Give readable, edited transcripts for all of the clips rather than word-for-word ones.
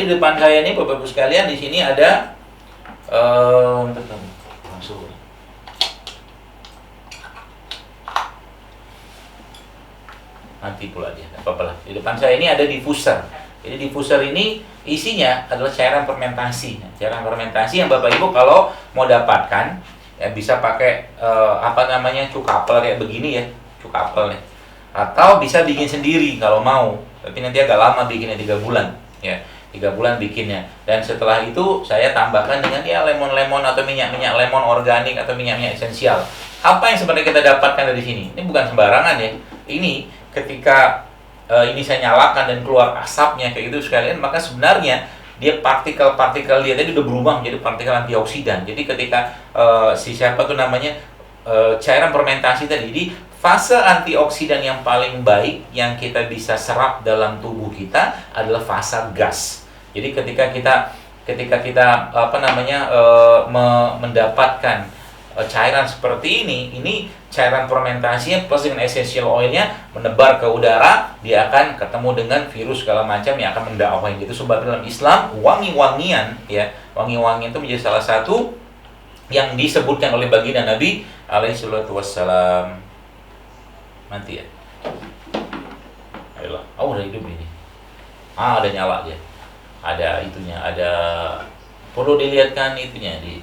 di depan saya ini Bapak Ibu sekalian, di sini ada langsung. Nanti pula dia, apa-apa lah. Di depan saya ini ada diffuser. Jadi diffuser ini isinya adalah cairan fermentasi. Cairan fermentasi yang Bapak Ibu kalau mau dapatkan ya bisa pakai cukapel kayak begini ya, cukapel nih. Atau bisa bikin sendiri kalau mau. Tapi nanti agak lama bikinnya 3 bulan ya. 3 bulan bikinnya. Dan setelah itu saya tambahkan dengan ya lemon-lemon atau minyak-minyak lemon organik atau minyak-minyak esensial. Apa yang sebenarnya kita dapatkan dari sini? Ini bukan sembarangan ya. Ini ketika ini saya nyalakan dan keluar asapnya kayak gitu sekalian, maka sebenarnya dia partikel-partikel dia tadi udah berubah menjadi partikel antioksidan. Jadi ketika cairan fermentasi tadi, di fase antioksidan yang paling baik yang kita bisa serap dalam tubuh kita adalah fase gas. Jadi ketika kita mendapatkan cairan seperti ini cairan fermentasinya plus dengan essential oilnya menebar ke udara, dia akan ketemu dengan virus segala macam yang akan mendakwah. Itu sebab dalam Islam wangi-wangian itu menjadi salah satu yang disebutkan oleh baginda Nabi alaihi salatu wassalam. Mati ya. Ayolah, udah hidup ini. Ada nyala dia. Ada itunya, ada perlu dilihatkan itunya di.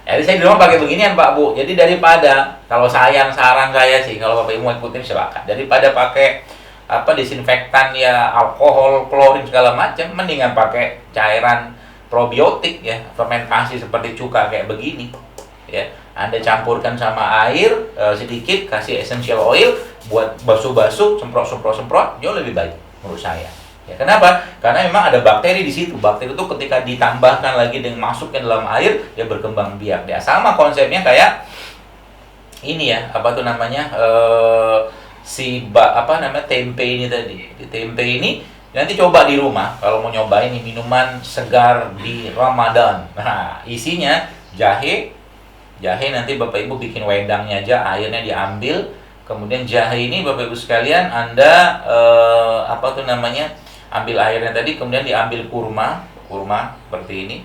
Jadi saya di rumah pakai beginian Pak Bu. Jadi daripada kalau saran saya sih kalau Bapak Ibu mau ikutin silakan. Daripada pakai disinfektan ya alkohol, klorin segala macam, mendingan pakai cairan probiotik ya, fermentasi seperti cuka kayak begini. Ya, Anda campurkan sama air sedikit, kasih essential oil buat basuh-basuh, semprot, jauh lebih baik menurut saya. Ya, kenapa? Karena memang ada bakteri di situ. Bakteri itu ketika ditambahkan lagi dengan masuk ke dalam air, dia berkembang biak. Ya, sama konsepnya kayak ini ya, tempe ini tadi. Di tempe ini nanti coba di rumah kalau mau nyobain ini minuman segar di Ramadan. Nah, isinya jahe nanti Bapak Ibu bikin wedangnya aja, airnya diambil. Kemudian jahe ini Bapak Ibu sekalian Anda ambil airnya tadi, kemudian diambil kurma seperti ini,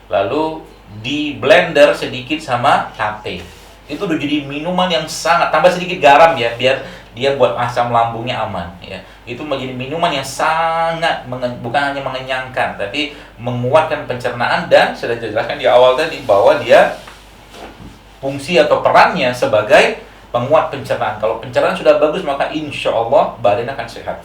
lalu di blender sedikit sama sate. Itu udah jadi minuman yang sangat, tambah sedikit garam ya, biar dia buat asam lambungnya aman ya. Itu menjadi minuman yang sangat bukan hanya mengenyangkan, tapi menguatkan pencernaan, dan sudah dijelaskan di awal tadi bahwa dia fungsi atau perannya sebagai penguat pencernaan. Kalau pencernaan sudah bagus, maka insya Allah badan akan sehat.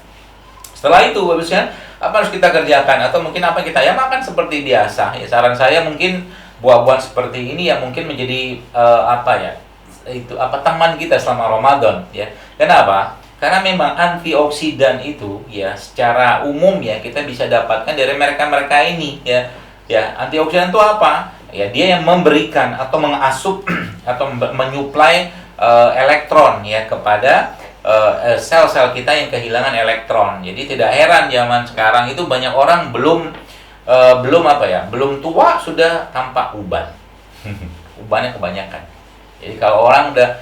Setelah itu bagusnya apa harus kita kerjakan, atau mungkin apa kita ya makan seperti biasa ya. Saran saya mungkin buah-buahan seperti ini yang mungkin menjadi teman kita selama Ramadan ya. Kenapa? Karena memang antioksidan itu ya secara umum ya kita bisa dapatkan dari mereka-mereka ini ya. Ya, antioksidan itu apa? Ya, dia yang memberikan atau mengasup atau menyuplai elektron ya kepada sel-sel kita yang kehilangan elektron. Jadi tidak heran zaman sekarang itu banyak orang belum tua sudah tampak uban. Ubannya kebanyakan. Jadi kalau orang udah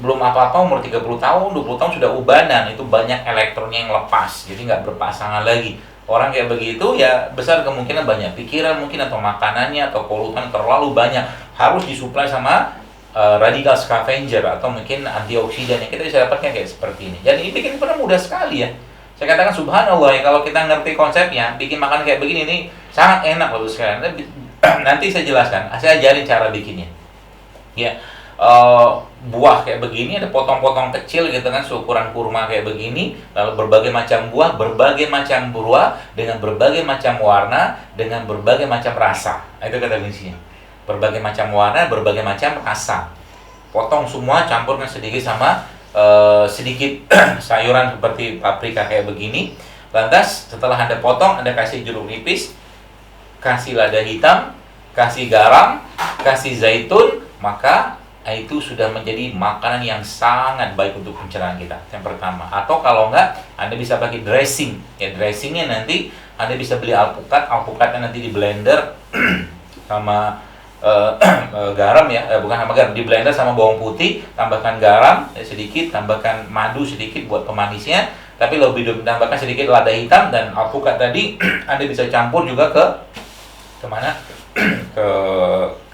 belum apa-apa umur 30 tahun, 20 tahun sudah ubanan, itu banyak elektronnya yang lepas. Jadi nggak berpasangan lagi. Orang kayak begitu ya besar kemungkinan banyak pikiran mungkin, atau makanannya atau polutan terlalu banyak, harus disuplai sama radikal scavenger atau mungkin antioksidan yang kita bisa dapatkan kayak seperti ini. Jadi ini bikin benar mudah sekali ya. Saya katakan subhanallah ya, kalau kita ngerti konsepnya, bikin makan kayak begini ini sangat enak loh sekarang. Nanti saya jelaskan, saya ajarin cara bikinnya. Ya, buah kayak begini ada potong-potong kecil gitu kan, seukuran kurma kayak begini, lalu berbagai macam buah dengan berbagai macam warna, dengan berbagai macam rasa. Itu kata kuncinya. Berbagai macam warna, berbagai macam rasa. Potong semua, campurkan sedikit sama sedikit sayuran seperti paprika kayak begini. Lantas setelah Anda potong, Anda kasih jeruk nipis, kasih lada hitam, kasih garam, kasih zaitun, maka itu sudah menjadi makanan yang sangat baik untuk pencernaan kita. Yang pertama. Atau kalau enggak, Anda bisa pakai dressing. Ya, dressingnya nanti Anda bisa beli alpukatnya nanti di blender sama garam ya, bukan sama garam, di blender sama bawang putih, tambahkan garam sedikit, tambahkan madu sedikit buat pemanisnya, tapi lebih ditambahkan sedikit lada hitam dan alpukat tadi. Anda bisa campur juga ke kemana? ke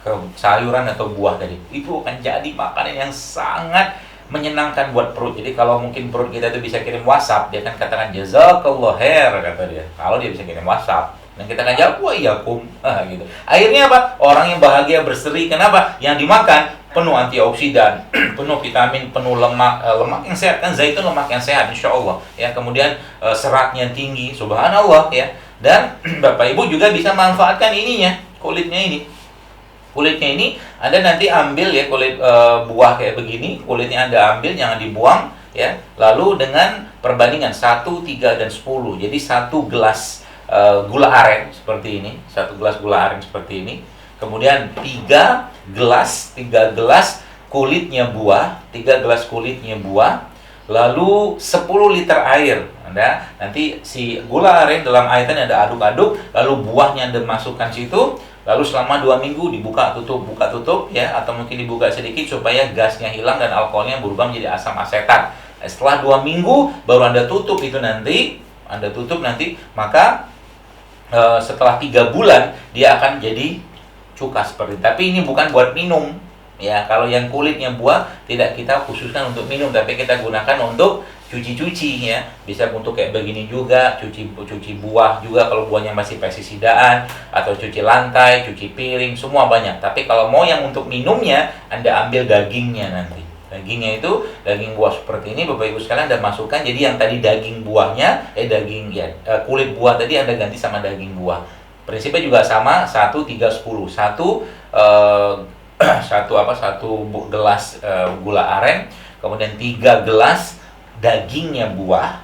ke sayuran atau buah tadi. Itu akan jadi makanan yang sangat menyenangkan buat perut. Jadi kalau mungkin perut kita itu bisa kirim WhatsApp, dia akan katakan jazakallah khair, kata dia. Kalau dia bisa kirim WhatsApp, dan kita akan jawab wa iyakum, gitu. Akhirnya apa? Orang yang bahagia berseri. Kenapa? Yang dimakan penuh antioksidan, penuh vitamin, penuh lemak, lemak yang sehat, kan zaitun lemak yang sehat insya Allah ya. Kemudian seratnya tinggi, subhanallah ya. Dan Bapak Ibu juga bisa manfaatkan ininya, kulitnya ini. Kulitnya ini Anda nanti ambil ya, kulit buah kayak begini, kulitnya Anda ambil, jangan dibuang ya. Lalu dengan perbandingan 1, 3, dan 10. Jadi 1 gelas gula aren seperti ini, 1 gelas gula aren seperti ini. Kemudian 3 gelas kulitnya buah, 3 gelas kulitnya buah. Lalu 10 liter air. Anda nanti si gula aren dalam air ini Anda aduk-aduk, lalu buahnya Anda masukkan situ. Lalu selama 2 minggu buka tutup ya, atau mungkin dibuka sedikit supaya gasnya hilang dan alkoholnya berubah menjadi asam asetat. Setelah 2 minggu baru Anda tutup itu nanti, maka setelah 3 bulan dia akan jadi cuka seperti itu. Tapi ini bukan buat minum ya. Kalau yang kulitnya buah tidak kita khususkan untuk minum, tapi kita gunakan untuk cuci-cuci ya. Bisa untuk kayak begini juga, cuci buah juga kalau buahnya masih pestisidaan, atau cuci lantai, cuci piring, semua banyak. Tapi kalau mau yang untuk minumnya, Anda ambil dagingnya nanti. Dagingnya itu daging buah seperti ini, Bapak Ibu sekalian Anda masukkan. Jadi yang tadi daging buahnya, kulit buah tadi Anda ganti sama daging buah. Prinsipnya juga sama, 1, 3, 10. Satu gelas gula aren, kemudian 3 gelas dagingnya buah,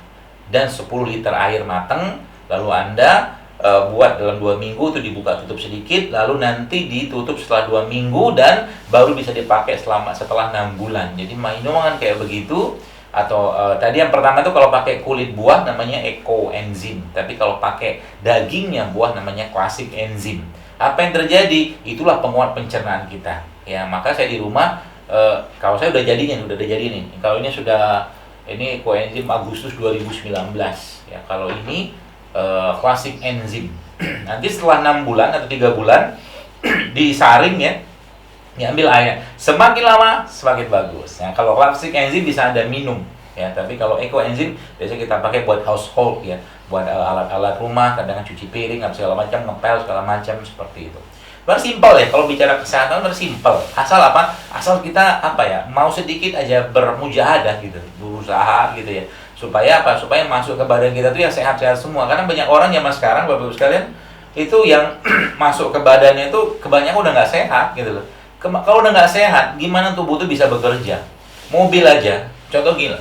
dan 10 liter air matang. Lalu Anda buat dalam 2 minggu, itu dibuka tutup sedikit, lalu nanti ditutup setelah 2 minggu, dan baru bisa dipakai setelah 6 bulan. Jadi minuman kayak begitu. Atau tadi yang pertama itu kalau pakai kulit buah namanya ekoenzim, tapi kalau pakai dagingnya buah namanya klasik enzim. Apa yang terjadi? Itulah penguat pencernaan kita ya. Maka saya di rumah, kalau saya udah jadi nih. Kalau ini sudah, ini koenzim Agustus 2019 ya. Kalau ini klasik enzim. Nanti setelah 6 bulan atau 3 bulan disaring ya, diambil airnya. Semakin lama semakin bagus. Ya, kalau klasik enzim bisa Anda minum ya, tapi kalau ekoenzim biasanya kita pakai buat household ya, buat alat-alat rumah, kadang cuci piring, segala macam, ngepel segala macam seperti itu. Bersimpel ya, kalau bicara kesehatan bersimpel. Asal apa? Asal kita mau sedikit aja bermujahadah gitu, berusaha gitu ya. Supaya apa? Supaya masuk ke badan kita tuh yang sehat-sehat semua. Karena banyak orang zaman sekarang, Bapak Ibu sekalian, itu yang masuk ke badannya itu kebanyakan udah nggak sehat gitu loh. Kalau udah nggak sehat, gimana tubuh itu bisa bekerja? Mobil aja, contoh gila.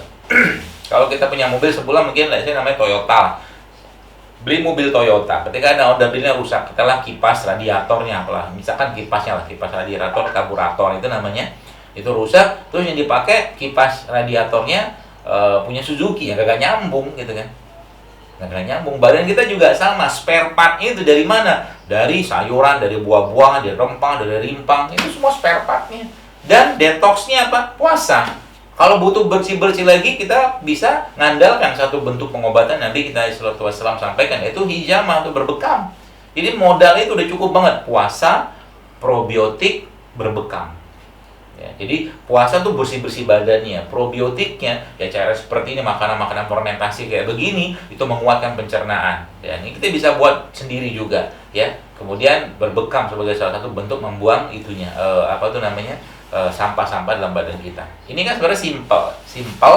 Kalau kita punya mobil sebulan mungkin, saya namanya Toyota. Beli mobil Toyota, ketika ada mobilnya rusak, kita lah kipas radiatornya apalah, misalkan kipasnya lah, kipas radiator, karburator itu namanya, itu rusak, terus yang dipakai kipas radiatornya punya Suzuki, ya gak nyambung gitu kan. Gak nyambung. Badan kita juga sama, spare partnya itu dari mana? Dari sayuran, dari buah-buahan, dari rempah, dari rimpang, itu semua spare partnya. Dan detoxnya apa? Puasa. Kalau butuh bersih-bersih lagi, kita bisa ngandalkan satu bentuk pengobatan, nanti kita Sallallahu Alaihi Wasallam sampaikan, yaitu hijamah atau berbekam. Jadi modal itu udah cukup banget, puasa, probiotik, berbekam. Ya, jadi puasa tuh bersih-bersih badannya, probiotiknya ya cara seperti ini, makanan-makanan fermentasi kayak begini, itu menguatkan pencernaan. Dan ini kita bisa buat sendiri juga ya. Kemudian berbekam sebagai salah satu bentuk membuang itunya, sampah-sampah dalam badan kita. Ini kan sebenarnya simple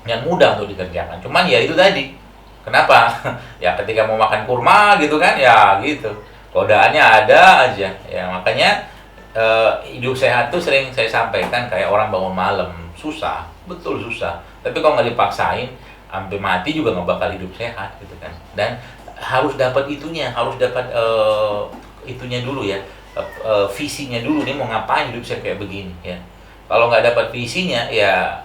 yang mudah untuk dikerjakan. Cuman ya itu tadi. Kenapa? Ya ketika mau makan kurma gitu kan, ya gitu. Godaannya ada aja. Ya makanya hidup sehat tuh sering saya sampaikan kayak orang bangun malam, susah, betul susah. Tapi kalau nggak dipaksain, sampai mati juga nggak bakal hidup sehat gitu kan. Dan harus dapat itunya, harus dapat itunya dulu ya. Visinya dulu, nih mau ngapain hidup saya kayak begini ya. Kalau nggak dapat visinya ya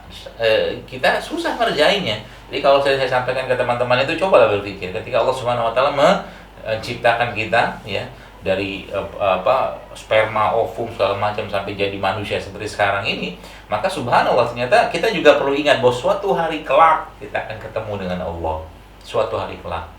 kita susah ngerjainnya. Jadi kalau saya sampaikan ke teman-teman itu, cobalah berpikir ketika Allah Subhanahu Wa Taala menciptakan kita ya, dari sperma, ovum segala macam sampai jadi manusia seperti sekarang ini, maka subhanallah ternyata kita juga perlu ingat bahwa suatu hari kelak kita akan ketemu dengan Allah. Suatu hari kelak.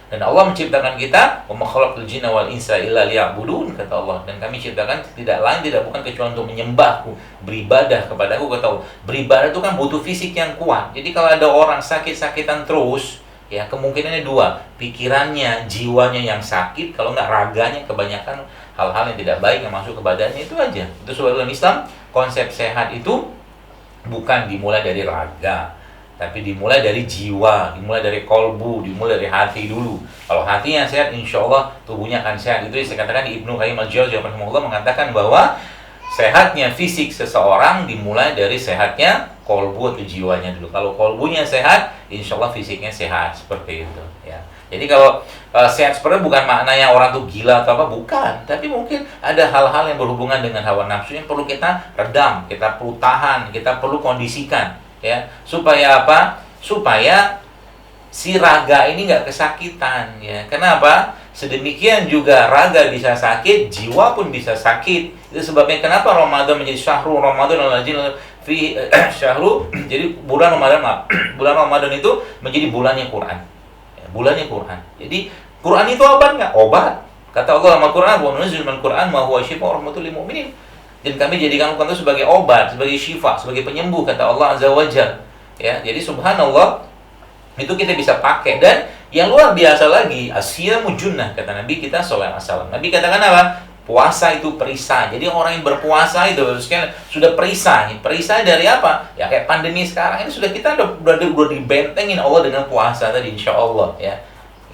Dan Allah menciptakan kita, wa ma khalaqtul jinna wal insa illa liya'budun, kata Allah. Dan kami ciptakan tidak lain tidak bukan kecuali untuk menyembahku, beribadah kepadaku, kata Allah. Beribadah itu kan butuh fisik yang kuat. Jadi kalau ada orang sakit-sakitan terus, ya kemungkinannya dua, pikirannya, jiwanya yang sakit, kalau nggak raganya kebanyakan hal-hal yang tidak baik yang masuk ke badannya, itu aja. Itu sebab dalam Islam konsep sehat itu bukan dimulai dari raga, tapi dimulai dari jiwa, dimulai dari kolbu, dimulai dari hati dulu. Kalau hatinya sehat, insya Allah tubuhnya akan sehat. Itu yang saya katakan di Ibnu Qayyim al-Jauziyah rahimahullah mengatakan bahwa sehatnya fisik seseorang dimulai dari sehatnya kolbu atau jiwanya dulu. Kalau kolbunya sehat, insya Allah fisiknya sehat, seperti itu. Ya. Jadi kalau sehat seperti bukan maknanya orang tuh gila atau apa, bukan. Tapi mungkin ada hal-hal yang berhubungan dengan hawa nafsu yang perlu kita redam, kita perlu tahan, kita perlu kondisikan. Ya, supaya apa? Supaya si raga ini nggak kesakitan, ya. Kenapa? Sedemikian juga raga bisa sakit, jiwa pun bisa sakit. Itu sebabnya kenapa Ramadan menjadi syahrul Ramadan al-lazim fi syahru. Jadi bulan Ramadan itu menjadi bulannya Quran. Ya, bulannya Quran. Jadi Quran itu obat nggak? Obat. Kata Allah dalam Al-Quran, wa nunazzilu minal Quran ma huwa syifaa'un wa rahmatul lil mu'minin. Dan kami jadikan Al-Quran itu sebagai obat, sebagai syifa, sebagai penyembuh, kata Allah Azza wa Jalla. Ya, jadi subhanallah itu kita bisa pakai. Dan yang luar biasa lagi, asyamu junnah, kata Nabi kita sallallahu alaihi wasallam. Nabi katakan apa? Puasa itu perisai. Jadi orang yang berpuasa itu sudah perisai. Perisai dari apa? Ya kayak pandemi sekarang ini sudah kita udah dibentengin Allah dengan puasa tadi, insya Allah, ya.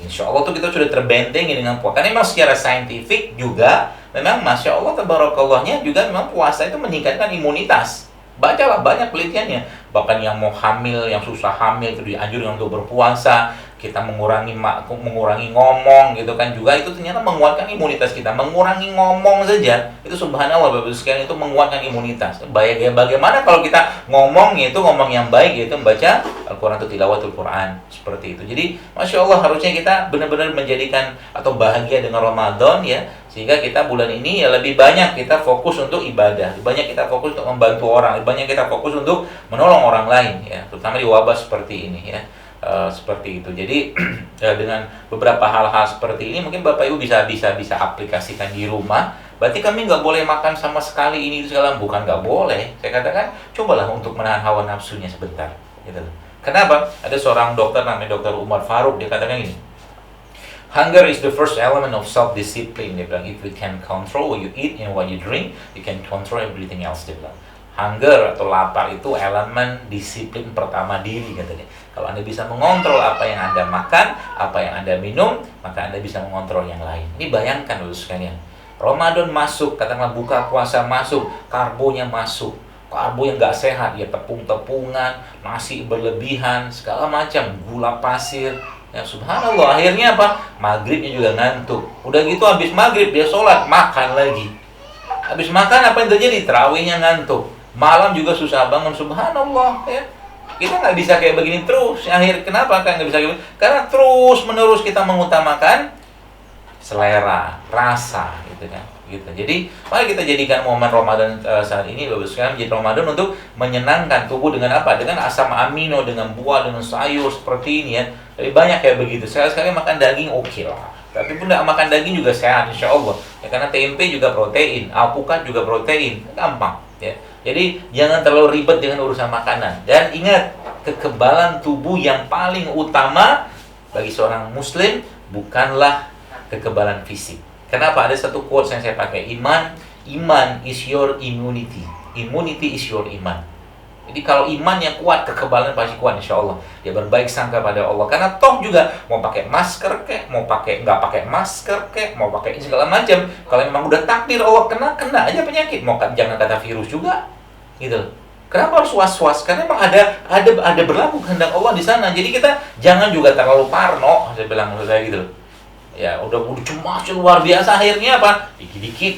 Insya Allah tuh kita sudah terbentengin dengan puasa. Karena memang secara saintifik juga memang Masya Allah Tabarakallahnya juga memang puasa itu meningkatkan imunitas. Bacalah banyak penelitiannya. Bahkan yang mau hamil, yang susah hamil itu dianjurkan untuk berpuasa. Kita mengurangi ngomong gitu kan, juga itu ternyata menguatkan imunitas kita. Mengurangi ngomong saja itu subhanallah Bapak Ibu sekalian, itu menguatkan imunitas. Bagaimana kalau kita ngomong yang baik, yaitu membaca Al-Quran atau tilawatul Quran, seperti itu. Jadi Masya Allah harusnya kita benar-benar menjadikan atau bahagia dengan Ramadan, ya, sehingga kita bulan ini ya lebih banyak kita fokus untuk ibadah, lebih banyak kita fokus untuk membantu orang, lebih banyak kita fokus untuk menolong orang lain, ya, terutama di wabah seperti ini, ya. Seperti itu. Jadi dengan beberapa hal-hal seperti ini mungkin Bapak Ibu bisa aplikasikan di rumah. Berarti kami nggak boleh makan sama sekali ini segala, bukan nggak boleh. Saya katakan cobalah untuk menahan hawa nafsunya sebentar, gitu. Kenapa? Ada seorang dokter namanya Dr. Umar Faruk, dia katakan ini. Hunger is the first element of self-discipline. Dia bilang, if you can control what you eat and what you drink, you can control everything else. Dia bilang, hunger atau lapar itu elemen disiplin pertama diri, katanya. Kalau Anda bisa mengontrol apa yang Anda makan, apa yang Anda minum, maka Anda bisa mengontrol yang lain. Ini bayangkan dulu sekalian. Ramadan masuk, katakanlah buka puasa masuk, karbonya masuk. Karbo yang nggak sehat, ya tepung-tepungan, nasi berlebihan, segala macam, gula pasir. Ya subhanallah, akhirnya apa? Maghribnya juga ngantuk. Udah gitu habis maghrib dia sholat, makan lagi. Habis makan apa yang terjadi? Tarawihnya ngantuk. Malam juga susah bangun, subhanallah, ya. Kita nggak bisa kayak begini terus. Kenapa kan nggak bisa kayak begini? Karena terus menerus kita mengutamakan selera, rasa, gitu kan. Gitu. Jadi mari kita jadikan momen Ramadan saat ini Bapak sekalian menjadi Ramadan untuk menyenangkan tubuh dengan apa? Dengan asam amino, dengan buah, dengan sayur seperti ini, ya. Lebih banyak kayak begitu. Sekali-sekali makan daging oke lah. Tapi pun tidak makan daging juga sehat, insya Allah. Ya, karena tempe juga protein, alpukat juga protein, gampang. Ya. Jadi jangan terlalu ribet dengan urusan makanan. Dan ingat, kekebalan tubuh yang paling utama bagi seorang muslim bukanlah kekebalan fisik. Kenapa? Ada satu quotes yang saya pakai, iman is your immunity. Immunity is your iman. Jadi kalau imannya kuat, kekebalan pasti kuat, insya Allah. Dia berbaik sangka pada Allah. Karena toh juga mau pakai masker kek, mau pakai nggak pakai masker kek, mau pakai segala macam. Kalau memang udah takdir Allah kena aja penyakit. Jangan kata virus juga, gitu. Kenapa harus was-was? Karena memang ada berlaku kehendak Allah di sana. Jadi kita jangan juga terlalu parno. Saya bilang maksud saya gitu. Ya udah cemas luar biasa, akhirnya apa? Dikit-dikit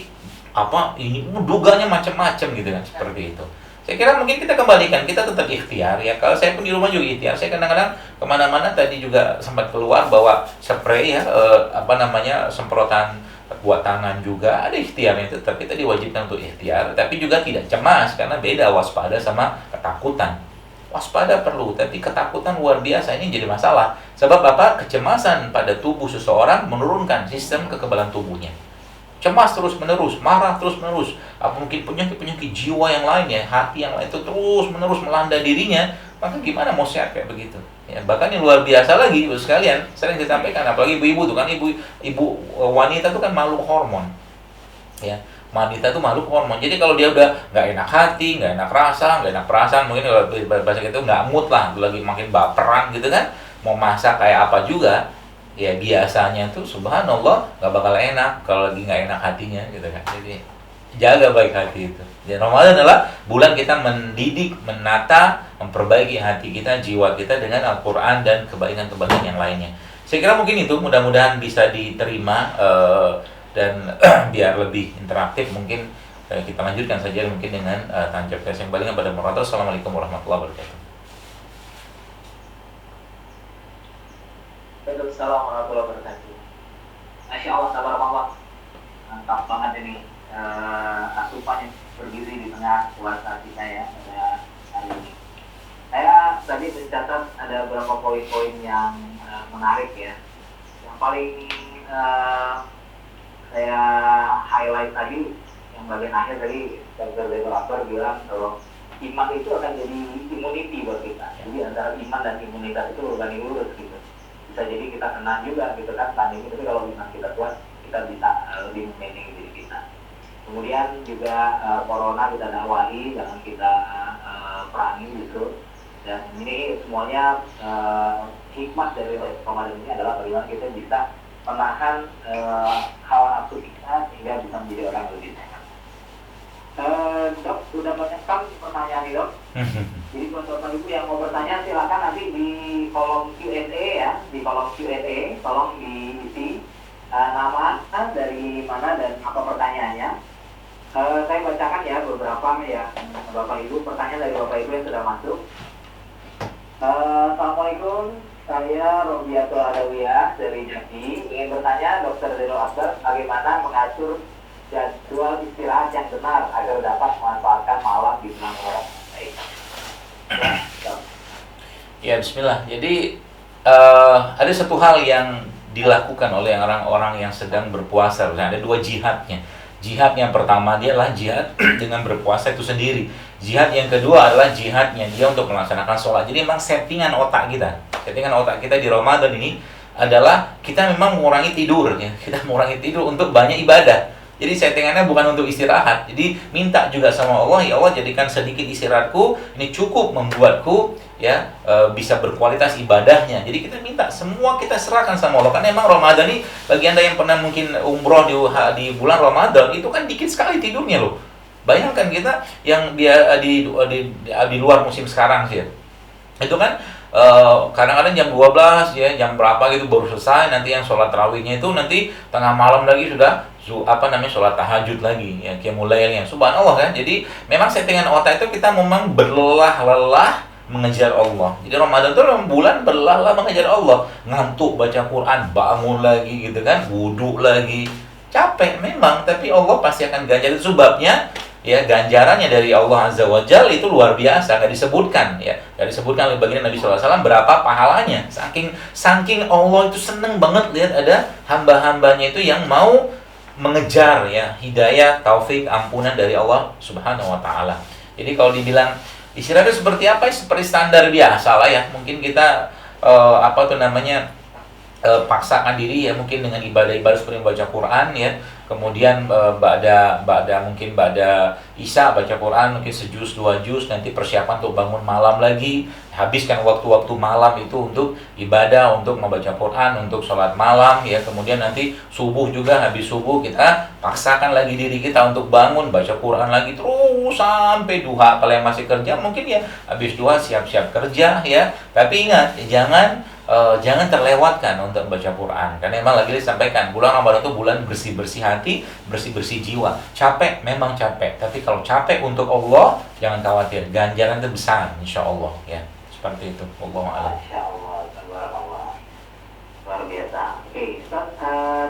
ini duganya macam-macam gitu kan, seperti itu. Saya kira mungkin kita kembalikan, kita tetap ikhtiar, ya. Kalau saya pun di rumah juga ikhtiar. Saya kadang-kadang kemana-mana tadi juga sempat keluar bawa spray, ya, semprotan buat tangan juga ada ikhtiarnya, tetap kita diwajibkan untuk ikhtiar, tapi juga tidak cemas karena beda waspada sama ketakutan. Waspada perlu, tapi ketakutan luar biasa ini jadi masalah. Sebab apa? Kecemasan pada tubuh seseorang menurunkan sistem kekebalan tubuhnya. Cemas terus menerus, marah terus menerus, apa mungkin penyakit jiwa yang lain ya, hati yang lain itu terus menerus melanda dirinya, maka gimana mau sehat kayak begitu ya. Bahkan yang luar biasa lagi, ibu sekalian, sering disampaikan, apalagi ibu-ibu tuh kan, ibu wanita tuh kan makhluk hormon ya. Wanita tuh makhluk hormon, jadi kalau dia udah nggak enak hati, nggak enak rasa, nggak enak perasaan, mungkin kalau bahasa gitu nggak mood lah, lagi makin baperan gitu kan, mau masak kayak apa juga ya, biasanya tuh subhanallah nggak bakal enak kalau lagi nggak enak hatinya gitu kan. Jadi jaga baik hati itu. Dan Ramadan adalah bulan kita mendidik, menata, memperbaiki hati kita, jiwa kita dengan Al-Quran dan kebaikan-kebaikan yang lainnya. Saya kira mungkin itu, mudah-mudahan bisa diterima dan biar lebih interaktif mungkin kita lanjutkan saja mungkin dengan tancap gas yang paling pada moderator. Assalamualaikum warahmatullahi wabarakatuh. Waalaikumsalam warahmatullahi wabarakatuh. Masya Allah, tabarakallah. Mantap banget ini asupan yang berdiri di tengah puasa kita ya pada hari ini. Saya tadi mencatat ada beberapa poin-poin yang menarik ya. Yang paling saya highlight tadi, yang bagian akhir tadi Dr. Developer bilang kalau iman itu akan jadi immunity buat kita. Jadi antara iman dan imunitas itu berbanding lurus gitu. Bisa jadi kita kena juga gitu kan pandemi, tapi kalau iman kita kuat kita bisa lebih memilih diri kita. Kemudian juga corona kita dakwahi, jangan kita perangi gitu. Dan ini semuanya hikmah dari Ramadan ini adalah bagaimana kita bisa menahan hawa nafsu kita sehingga bisa menjadi orang yang lebih sehat. Dok, sudah banyak sekali pertanyaan nih dok. Jadi buat bapak ibu yang mau bertanya silakan nanti di kolom Q&A ya, di kolom Q&A tolong diisi nama, dari mana dan apa pertanyaannya. Saya bacakan ya beberapa ya bapak ibu, pertanyaan dari bapak ibu yang sudah masuk. Assalamualaikum, saya Robiatul Adawiyah dari Jambi, ingin bertanya Dr. Zainul Akbar bagaimana mengatur jadwal istirahat yang benar agar dapat memanfaatkan malam di bulan Ramadan. Baik. Ya, bismillah. Jadi ada satu hal yang dilakukan oleh orang-orang yang sedang berpuasa. Ada dua jihadnya. Jihad yang pertama dia adalah jihad dengan berpuasa itu sendiri. Jihad yang kedua adalah jihadnya dia untuk melaksanakan sholat. Jadi memang settingan otak kita di Ramadan ini adalah kita memang mengurangi tidur ya. Kita mengurangi tidur untuk banyak ibadah. Jadi settingannya bukan untuk istirahat. Jadi minta juga sama Allah, ya Allah jadikan sedikit istirahatku ini cukup membuatku ya bisa berkualitas ibadahnya. Jadi kita minta semua kita serahkan sama Allah. Karena memang Ramadan ini bagi Anda yang pernah mungkin umroh di bulan Ramadan itu kan dikit sekali tidurnya loh. Bayangkan kita yang dia di luar musim sekarang sih. Itu kan kadang-kadang jam 12 ya, jam berapa gitu baru selesai, nanti yang sholat tarawihnya itu nanti tengah malam lagi sudah sholat tahajud lagi ya, qiyamul lailnya. Subhanallah kan. Jadi memang settingan otak itu kita memang berlelah-lelah mengejar Allah. Jadi Ramadan itu memang bulan berlelah mengejar Allah. Ngantuk baca Quran, bangun lagi gitu kan, wudu lagi. Capek memang, tapi Allah pasti akan ganjar. Itu sebabnya ya ganjarannya dari Allah Azza wa Jalla itu luar biasa, gak disebutkan ya. Gak disebutkan oleh baginda Nabi SAW berapa pahalanya. Saking Allah itu seneng banget lihat ada hamba-hambanya itu yang mau mengejar ya hidayah, taufik, ampunan dari Allah Subhanahu wa taala. Jadi kalau dibilang istirahat itu seperti apa? Seperti standar biasa lah ya. Mungkin kita paksakan diri ya mungkin dengan ibadah-ibadah seperti membaca Quran ya. Kemudian mungkin ba'da Isya baca Quran mungkin sejuz 2 juz, nanti persiapan untuk bangun malam lagi, habiskan waktu-waktu malam itu untuk ibadah, untuk membaca Quran, untuk sholat malam ya. Kemudian nanti subuh juga, habis subuh kita paksakan lagi diri kita untuk bangun baca Quran lagi terus sampai duha. Kalau yang masih kerja mungkin ya habis duha siap-siap kerja ya. Tapi ingat jangan terlewatkan untuk membaca Quran. Karena memang lagi disampaikan bulan Ramadan itu bulan bersih-bersih hati, bersih-bersih jiwa. Capek, memang capek. Tapi kalau capek untuk Allah, jangan khawatir. Ganjaran itu besar, insya Allah. Ya, seperti itu. Wallahu a'lam. Masya Allah, tabarakallah. Luar biasa. Oke, Ustaz,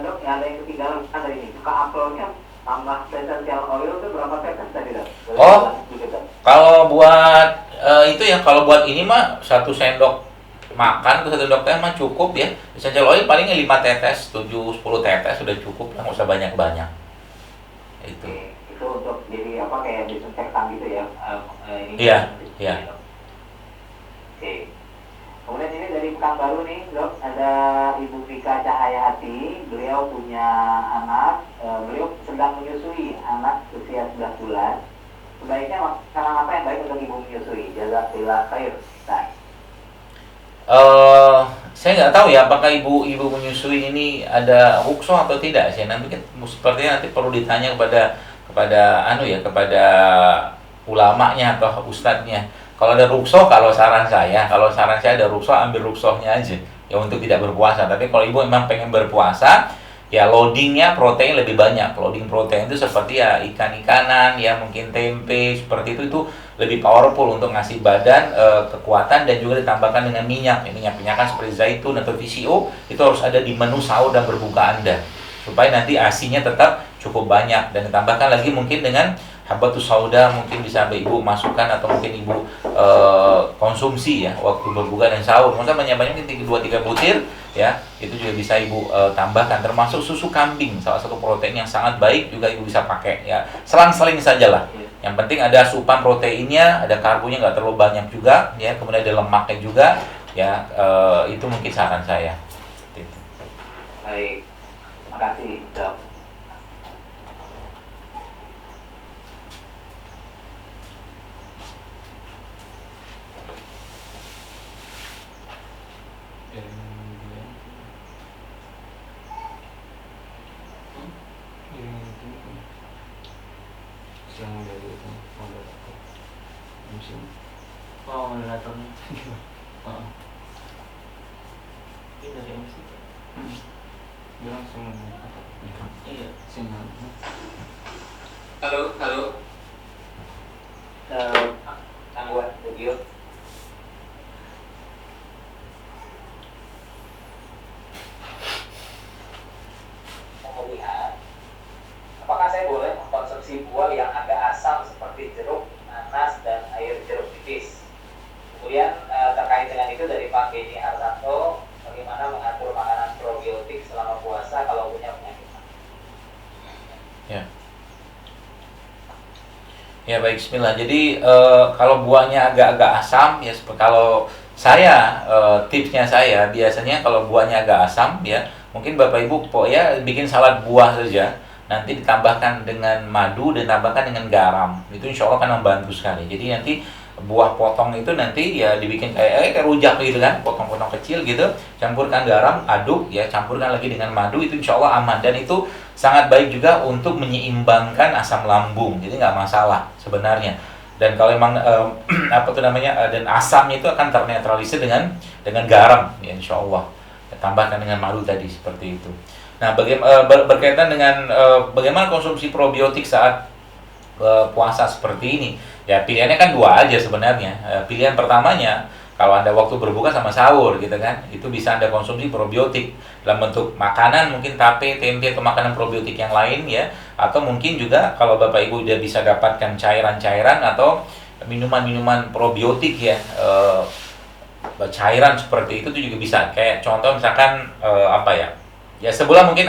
dok, ada yang ketinggalan Ustaz hari ini. angka apelnya tambah essential oil itu berapa tetes tadi dok? Oh, kalau buat itu ya, kalau buat ini mah 1 sendok makan ke 1 sendok teh mah cukup ya. Essential oil palingnya 5 tetes, 7 10 tetes sudah cukup lah, nggak usah banyak-banyak. Itu. Itu untuk jadi apa kayak disinfektan gitu ya? Ini Iya, iya. Oke. Kemudian ini dari Pekanbaru nih dok, ada Ibu Vika Cahayahati. Beliau punya anak, beliau sedang menyusui anak usia 11 bulan. Sebaiknya makanan apa yang baik untuk ibu menyusui? Jazakallah khair. Nah, Saya nggak tahu ya apakah ibu menyusui ini ada rukso atau tidak sih. Nanti sepertinya nanti perlu ditanya kepada ulamanya atau ustadznya. Kalau ada rukso, kalau saran saya ada rukso, ambil ruksohnya aja ya untuk tidak berpuasa. Tapi kalau ibu memang pengen berpuasa, ya loadingnya protein lebih banyak. Loading protein itu seperti ya ikan-ikanan, ya mungkin tempe seperti itu lebih powerful untuk ngasih badan kekuatan, dan juga ditambahkan dengan minyak. Minyak kan seperti zaitun atau VCO itu harus ada di menu sahur dan berbuka Anda, supaya nanti asinya tetap cukup banyak, dan ditambahkan lagi mungkin dengan habatus sauda, mungkin bisa ibu masukkan atau mungkin ibu konsumsi ya waktu berbuka dan sahur. Masa banyak-banyak mungkin 2-3 butir ya, itu juga bisa ibu tambahkan. Termasuk susu kambing, salah satu protein yang sangat baik juga ibu bisa pakai ya. Selang-seling sajalah. Yang penting ada asupan proteinnya, ada karbonya nggak terlalu banyak juga ya, kemudian ada lemaknya juga ya. Itu mungkin saran saya. baik. Makasih dok. Oh, moderatornya. Oh. Ini dari MC. Dia langsung iya, sinyal. Halo. Gangguan video. Mau lihat, apakah saya boleh mengkonsumsi buah yang agak asam seperti jeruk, nanas, dan air jeruk nipis? Kemudian terkait dengan itu dari Pak Beni Hartanto, bagaimana mengatur makanan probiotik selama puasa kalau punya penyakit? Ya baik, bismillah. Jadi kalau buahnya agak-agak asam ya, kalau saya tipsnya saya biasanya kalau buahnya agak asam ya, mungkin Bapak Ibu ya bikin salad buah saja, nanti ditambahkan dengan madu dan tambahkan dengan garam. Itu insya Allah akan membantu sekali. Jadi nanti buah potong itu nanti ya dibikin kayak rujak gitu kan, potong-potong kecil gitu, campurkan garam, aduk ya, campurkan lagi dengan madu, itu insya Allah aman. Dan itu sangat baik juga untuk menyeimbangkan asam lambung, jadi nggak masalah sebenarnya. Dan kalau memang dan asamnya itu akan ternetralisir dengan garam ya, insya Allah ya, tambahkan dengan madu tadi seperti itu. Nah berkaitan dengan bagaimana konsumsi probiotik saat puasa seperti ini ya, pilihannya kan 2 aja sebenarnya. Pilihan pertamanya, kalau Anda waktu berbuka sama sahur gitu kan, itu bisa Anda konsumsi probiotik dalam bentuk makanan, mungkin tape, tempe, atau makanan probiotik yang lain ya. Atau mungkin juga kalau Bapak Ibu udah bisa dapatkan cairan-cairan atau minuman-minuman probiotik ya, cairan seperti itu tuh juga bisa. Kayak contoh misalkan ya sebulan mungkin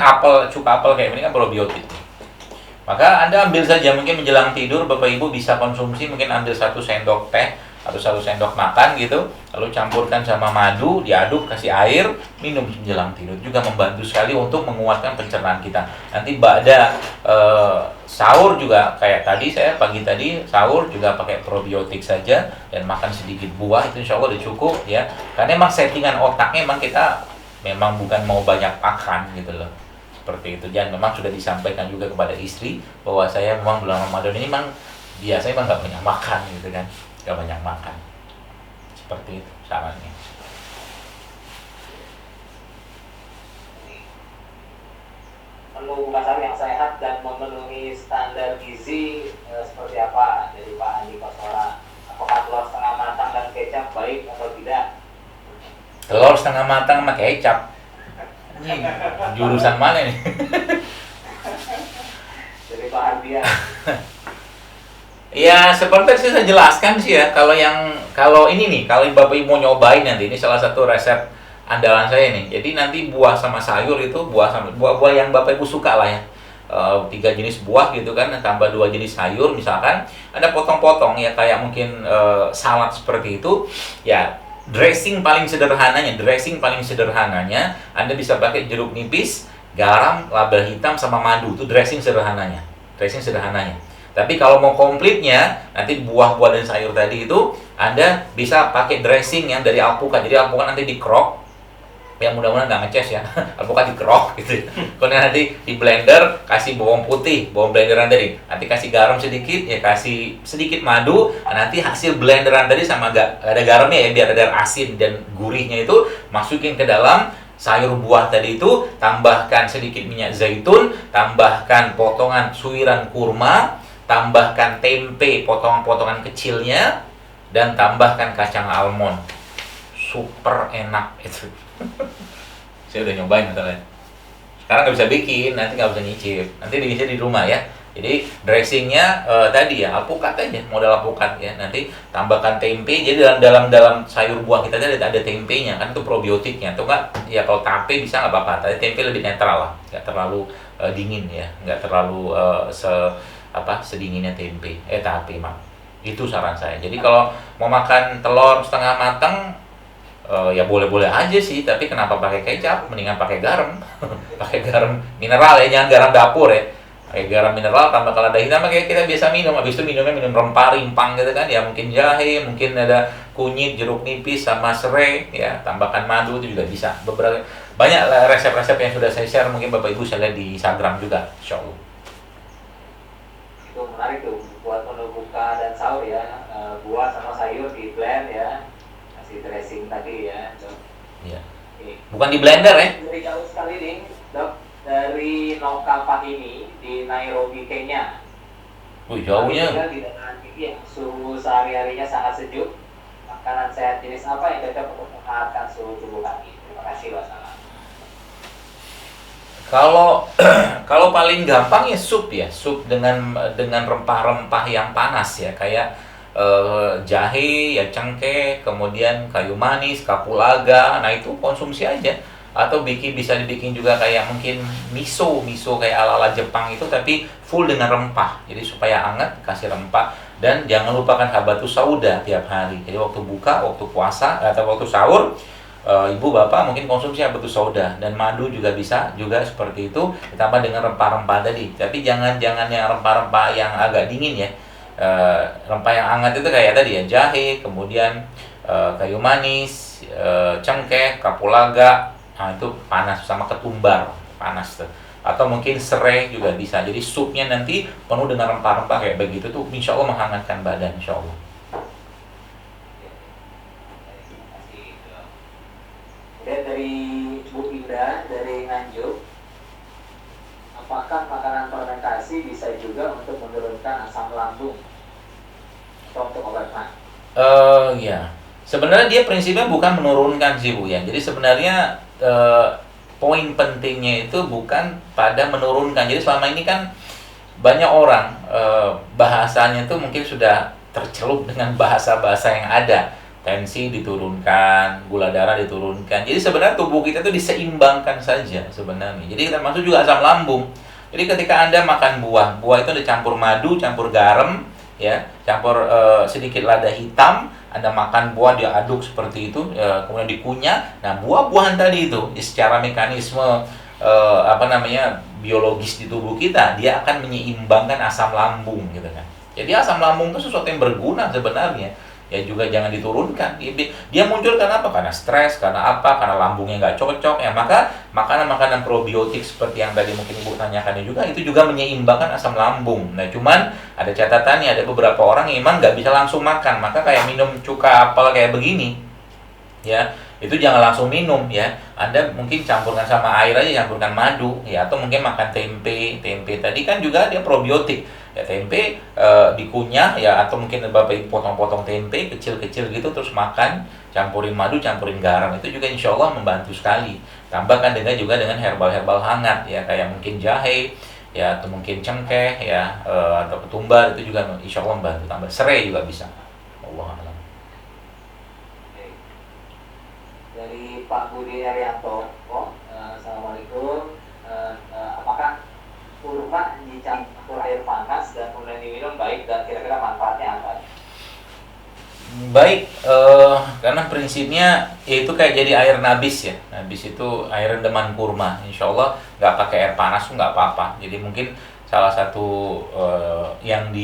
cuka apel kayak ini kan probiotik. Maka Anda ambil saja, mungkin menjelang tidur Bapak Ibu bisa konsumsi, mungkin ambil 1 sendok teh atau 1 sendok makan gitu, lalu campurkan sama madu, diaduk, kasih air, minum menjelang tidur, juga membantu sekali untuk menguatkan pencernaan kita. Nanti pada sahur juga kayak tadi, saya pagi tadi sahur juga pakai probiotik saja dan makan sedikit buah, itu insya Allah udah cukup ya. Karena emang settingan otaknya emang kita memang bukan mau banyak makan gitu loh. Seperti itu. Dan memang sudah disampaikan juga kepada istri bahwa saya memang bulan Ramadan ini memang biasanya memang nggak banyak makan gitu kan, nggak banyak makan. Seperti itu sarannya. Menu buka sahur yang sehat dan memenuhi standar gizi seperti apa dari Pak Andi Koswara? Apakah telur setengah matang dan kecap baik atau tidak? Telur setengah matang sama kecap. Ini jurusan mana nih? Pak Ardian? Ya seperti yang saya jelaskan sih ya, kalau ini nih, kalau Bapak Ibu mau nyobain nanti, ini salah satu resep andalan saya nih. Jadi nanti buah sama sayur itu, buah yang Bapak Ibu suka lah ya. 3 jenis buah gitu kan, tambah 2 jenis sayur misalkan, ada potong-potong ya kayak mungkin salad seperti itu ya. Dressing paling sederhananya Anda bisa pakai jeruk nipis, garam, lada hitam sama madu. Itu dressing sederhananya. Tapi kalau mau komplitnya, nanti buah-buah dan sayur tadi itu Anda bisa pakai dressing yang dari alpukat. Jadi alpukat nanti dikrok, ya mudah-mudahan nggak ngeces ya, alpukat dikerok gitu. Kemudian nanti di blender, kasih bawang putih, bawang blenderan tadi, nanti kasih garam sedikit, ya kasih sedikit madu. Nanti hasil blenderan tadi sama gak ada garamnya ya, biar ada asin dan gurihnya itu masukin ke dalam sayur buah tadi itu, tambahkan sedikit minyak zaitun, tambahkan potongan suiran kurma, tambahkan tempe potongan-potongan kecilnya, dan tambahkan kacang almond. Super enak itu. Saya udah nyobain misalnya. Sekarang nggak bisa bikin, nanti nggak bisa nyicip. Nanti bisa di rumah ya. Jadi dressingnya tadi ya alpukat aja, modal alpukat ya. Nanti tambahkan tempe. Jadi dalam sayur buah kita tadi ada tempenya, kan itu probiotiknya. Atau enggak? Ya kalau tape bisa nggak apa-apa. Tapi tempe lebih netral lah, nggak terlalu dingin ya, nggak terlalu sedinginnya tape mah. Itu saran saya. Jadi kalau mau makan telur setengah matang, ya boleh-boleh aja sih, tapi kenapa pakai kecap? Mendingan pakai garam. Pakai garam mineral ya, jangan garam dapur ya. Pakai garam mineral tambah lada hitam kayak kita biasa minum. Habis itu minum rempah rimpang gitu kan. Ya mungkin jahe, mungkin ada kunyit, jeruk nipis sama serai ya, tambahkan madu itu juga bisa. Banyak resep-resep yang sudah saya share, mungkin Bapak Ibu saya lihat di Instagram juga, insyaallah. Itu menarik tuh buat menu buka dan sahur ya. Buah sama sayur di blend ya. Dressing tadi ya, Dok. Iya. Bukan di blender ya? Dari jauh sekali nih, Dok. Dari Noka Fahimi di Nairobi, Kenya. Jauhnya. Tinggal di daerah tinggi yang suhu sehari-harinya sangat sejuk. Makanan sehat jenis apa yang cocok untuk menghangatkan suhu tubuh kami? Terima kasih, wassalam. Kalau paling gampang ya sup dengan rempah-rempah yang panas ya, kayak jahe, ya cengkeh, kemudian kayu manis, kapulaga. Nah itu konsumsi aja. Atau bisa dibikin juga kayak mungkin miso kayak ala-ala Jepang itu, tapi full dengan rempah. Jadi supaya hangat kasih rempah. Dan jangan lupakan habatus sauda tiap hari. Jadi waktu buka, waktu puasa atau waktu sahur, ibu bapak mungkin konsumsi habatus sauda, dan madu juga bisa juga seperti itu, ditambah dengan rempah-rempah tadi. Tapi jangan yang rempah-rempah yang agak dingin ya. Rempah yang hangat itu kayak tadi ya, jahe, kemudian kayu manis, cengkeh, kapulaga. Nah itu panas, sama ketumbar panas tuh. Atau mungkin serai juga bisa. Jadi supnya nanti penuh dengan rempah-rempah kayak begitu tuh, insya Allah menghangatkan badan, insya Allah. Dan dari Bu Indah dari Nganjuk, apakah makanan fermentasi bisa juga untuk menurunkan asam lambung atau untuk obat mah? Ya, sebenarnya dia prinsipnya bukan menurunkan sih Bu ya. Jadi sebenarnya poin pentingnya itu bukan pada menurunkan. Jadi selama ini kan banyak orang bahasanya itu mungkin sudah tercelup dengan bahasa-bahasa yang ada. Tensi diturunkan, gula darah diturunkan. Jadi sebenarnya tubuh kita itu diseimbangkan saja sebenarnya. Jadi termasuk juga asam lambung. Jadi ketika Anda makan buah itu dicampur madu, campur garam, ya, campur sedikit lada hitam. Anda makan buah diaduk seperti itu, kemudian dikunyah. Nah, buah-buahan tadi itu secara mekanisme biologis di tubuh kita, dia akan menyeimbangkan asam lambung gitu kan. Jadi asam lambung itu sesuatu yang berguna sebenarnya. Ya juga jangan diturunkan. Dia muncul karena apa? Karena stres, karena apa? Karena lambungnya nggak cocok. Ya maka makanan-makanan probiotik seperti yang tadi mungkin Ibu tanyakan juga, itu juga menyeimbangkan asam lambung. Nah cuman ada catatannya, ada beberapa orang yang memang nggak bisa langsung makan. Maka kayak minum cuka apel kayak begini, ya itu jangan langsung minum ya. Anda mungkin campurkan sama air aja, campurkan madu ya, atau mungkin makan tempe tadi kan juga dia probiotik ya. Tempe dikunyah ya, atau mungkin Bapak potong-potong tempe kecil-kecil gitu, terus makan, campurin madu, campurin garam, itu juga insya Allah membantu sekali. Tambahkan juga dengan herbal-herbal hangat ya, kayak mungkin jahe ya, atau mungkin cengkeh ya, atau ketumbar, itu juga insya Allah membantu. Tambah serai juga bisa. Allah alam. Oke. Dari Pak Budi Arianto, Assalamualaikum. Apakah kurma dicampur air panas dan kemudian diminum baik, dan kira-kira manfaatnya apa? Baik, karena prinsipnya itu kayak jadi air nabis ya. Nabis itu air rendaman kurma. Insya Allah nggak pakai air panas tuh nggak apa-apa. Jadi mungkin salah satu yang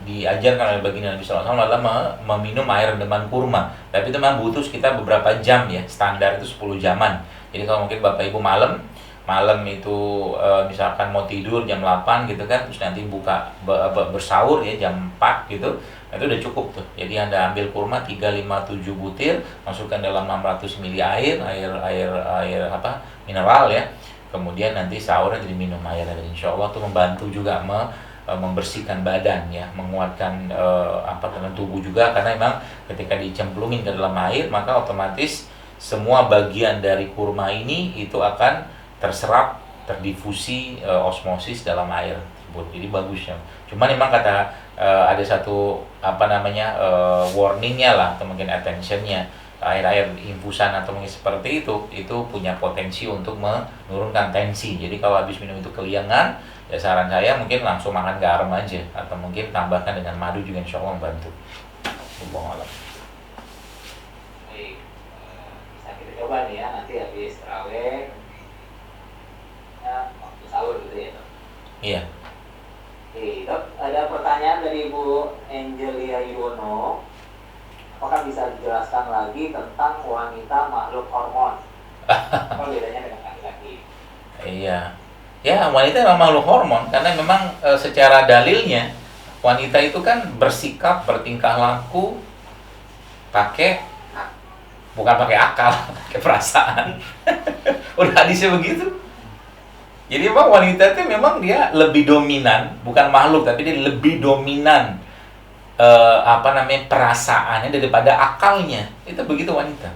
diajarkan oleh baginda Nabi SAW adalah meminum air rendaman kurma. Tapi itu memang butuh sekitar beberapa jam ya. Standar itu 10 jaman. Jadi kalau mungkin Bapak Ibu malam itu misalkan mau tidur jam 8 gitu kan, terus nanti bersahur ya jam 4 gitu, itu udah cukup tuh. Jadi Anda ambil kurma 3, 5, 7 butir, masukkan dalam 600 ml air mineral ya. Kemudian nanti sahurnya jadi minum air, dan insya Allah tuh membantu juga membersihkan badan ya, menguatkan dalam tubuh juga, karena memang ketika dicemplungin ke dalam air maka otomatis semua bagian dari kurma ini itu akan terserap, terdifusi, osmosis dalam air tersebut. Jadi bagus ya. Cuman memang kata ada satu warningnya lah, atau mungkin attentionnya, air infusan atau mungkin seperti itu punya potensi untuk menurunkan tensi. Jadi kalau habis minum itu keliangan, ya saran saya mungkin langsung makan garam aja, atau mungkin tambahkan dengan madu juga insya Allah membantu. Wallahu a'lam. Baik, bisa kita coba nih ya, nanti habis terawih waktu sahur gitu ya, Dok. Iya. Oke, Dok, ada pertanyaan dari Ibu Angelia Yuwono. Apakah bisa dijelaskan lagi tentang wanita makhluk hormon? Apa bedanya dengan laki-laki? Iya. Ya, wanita memang makhluk hormon, karena memang secara dalilnya wanita itu kan bersikap, bertingkah laku bukan pakai akal, pakai perasaan. Udah hadisnya begitu. Jadi memang wanita itu memang dia lebih dominan, bukan makhluk, tapi dia lebih dominan perasaannya daripada akalnya. Itu begitu wanita.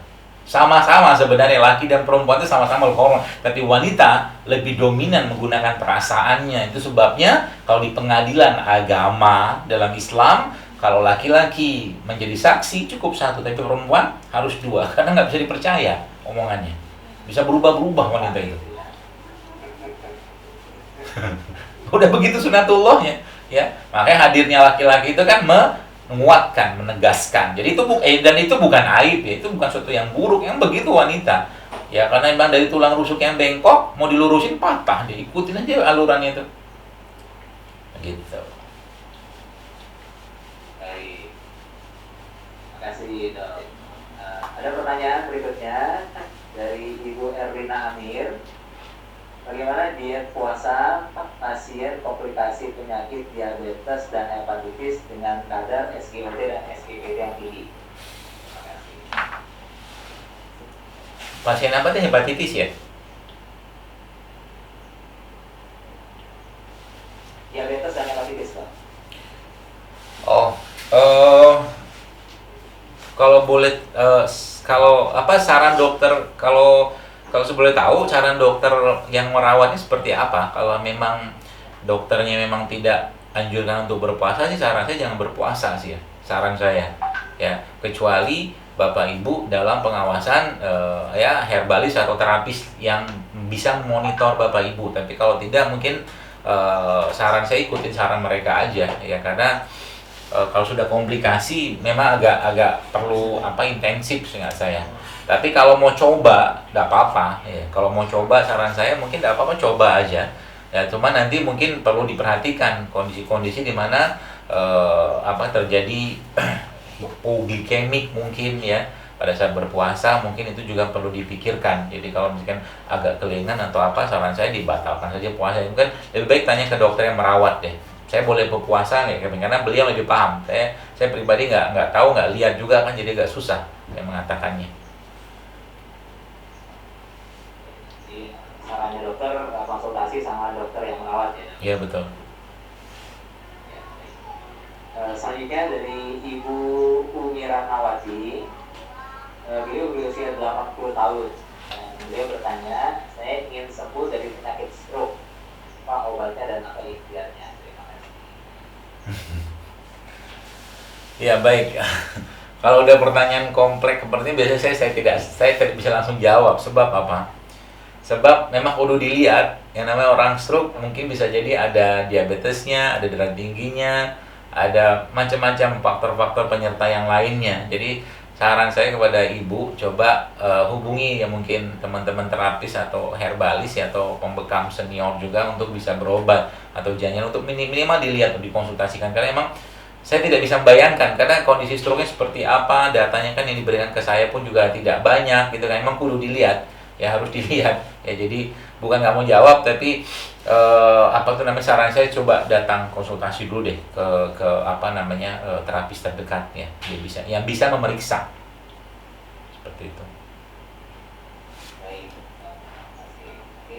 Sama-sama sebenarnya laki dan perempuan itu sama-sama hormon, tapi wanita lebih dominan menggunakan perasaannya. Itu sebabnya kalau di pengadilan agama dalam Islam, kalau laki-laki menjadi saksi cukup 1, tapi perempuan harus 2, karena nggak bisa dipercaya omongannya. Bisa berubah-berubah wanita itu. Udah begitu sunatullahnya ya. Makanya hadirnya laki-laki itu kan menguatkan, menegaskan. Jadi itu bukan aib ya, itu bukan sesuatu yang buruk, yang begitu wanita. Ya karena memang dari tulang rusuk yang bengkok mau dilurusin patah, diikutin aja alurannya itu. Gitu. Baik. Makasih, Dok. Ada pertanyaan berikutnya dari Ibu Erlina Amir. Bagaimana diet puasa pasien komplikasi penyakit diabetes dan hepatitis dengan kadar SGOT dan SGPT yang tinggi? Terima kasih. Pasien apa tuh, hepatitis ya? Diabetes dan hepatitis, Pak. Oh, kalau boleh, saran dokter, kalau boleh tahu saran dokter yang merawatnya seperti apa? Kalau memang dokternya memang tidak anjurkan untuk berpuasa sih, saran saya jangan berpuasa sih ya, saran saya ya, kecuali Bapak Ibu dalam pengawasan herbalis atau terapis yang bisa memonitor Bapak Ibu. Tapi kalau tidak, mungkin saran saya ikutin saran mereka aja ya, karena kalau sudah komplikasi memang agak perlu intensif seingat saya. Tapi kalau mau coba, tidak apa-apa. Ya, kalau mau coba, saran saya mungkin tidak apa-apa, coba aja. Ya, cuma nanti mungkin perlu diperhatikan kondisi-kondisi di mana terjadi hipoglikemik mungkin ya pada saat berpuasa, mungkin itu juga perlu dipikirkan. Jadi kalau misalkan agak kelingan atau apa, saran saya dibatalkan saja puasa. Mungkin lebih baik tanya ke dokter yang merawat deh. Saya boleh berpuasa nggak? Karena beliau lebih paham. Saya pribadi nggak tahu, nggak lihat juga kan, jadi agak susah saya mengatakannya. Sarannya dokter konsultasi sama dokter yang merawat ya. Iya betul. Selanjutnya dari Ibu Umira Nawati. Beliau berusia 80 tahun. Beliau bertanya, saya ingin sembuh dari penyakit stroke. Apa apa obatnya dan apa ikhtiarnya. Terima kasih. Ya baik. Kalau udah pertanyaan kompleks seperti ini biasanya saya tidak bisa langsung jawab. Sebab apa? Sebab memang kudu dilihat. Yang namanya orang stroke mungkin bisa jadi ada diabetesnya, ada darah tingginya, ada macam-macam faktor-faktor penyerta yang lainnya. Jadi saran saya kepada ibu, coba hubungi ya mungkin teman-teman terapis atau herbalis ya, atau pembekam senior juga untuk bisa berobat, atau jangan untuk minimal dilihat, dikonsultasikan, karena emang saya tidak bisa membayangkan karena kondisi stroke-nya seperti apa, datanya kan yang diberikan ke saya pun juga tidak banyak gitu kan. Emang kudu dilihat, ya harus dilihat ya. Jadi bukan nggak mau jawab, tapi apa tuh namanya, saran saya coba datang konsultasi dulu deh ke apa namanya terapis terdekat ya, yang bisa memeriksa seperti itu. Baik, terima kasih. Nanti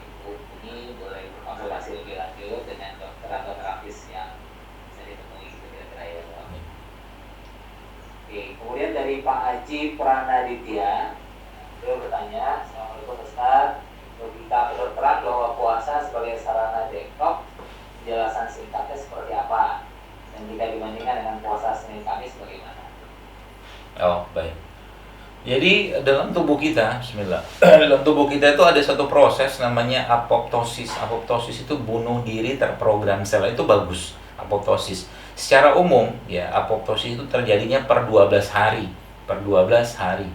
ibu ini boleh konsultasi lebih lanjut dengan dokter atau terapis yang bisa ditemui gitu kira-kira ya, Pak. Oke, kemudian dari Pak Haji Pranaditya, beliau bertanya, Assalamualaikum Ustaz, logika kedokteran bahwa puasa sebagai sarana detox, penjelasan singkatnya seperti apa? Dan jika dibandingkan dengan puasa Senin Kamis bagaimana? Oh baik. Jadi dalam tubuh kita, Bismillah, dalam tubuh kita itu ada satu proses namanya apoptosis. Apoptosis itu bunuh diri terprogram sel, itu bagus. Apoptosis. Secara umum ya, apoptosis itu terjadinya per 12 hari. Per 12 hari.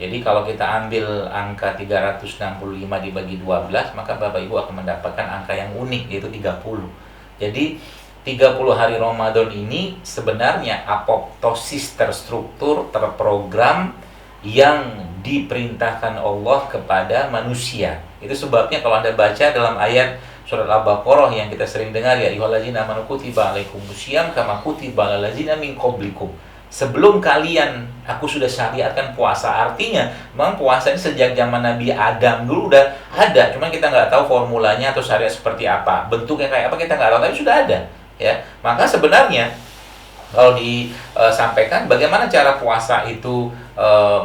Jadi kalau kita ambil angka 365 dibagi 12, maka Bapak Ibu akan mendapatkan angka yang unik, yaitu 30. Jadi 30 hari Ramadan ini sebenarnya apoptosis terstruktur, terprogram, yang diperintahkan Allah kepada manusia. Itu sebabnya kalau Anda baca dalam ayat surat Al-Baqarah yang kita sering dengar, ya ayyuhallazina amanu kutiba alaikumusiyam kama kutiba alal ladzina min qablikum. Sebelum kalian, aku sudah syariatkan puasa. Artinya, memang puasa ini sejak zaman Nabi Adam dulu udah ada. Cuma kita nggak tahu formulanya atau syariat seperti apa, bentuknya kayak apa kita nggak tahu, tapi sudah ada. Ya, maka sebenarnya kalau disampaikan bagaimana cara puasa itu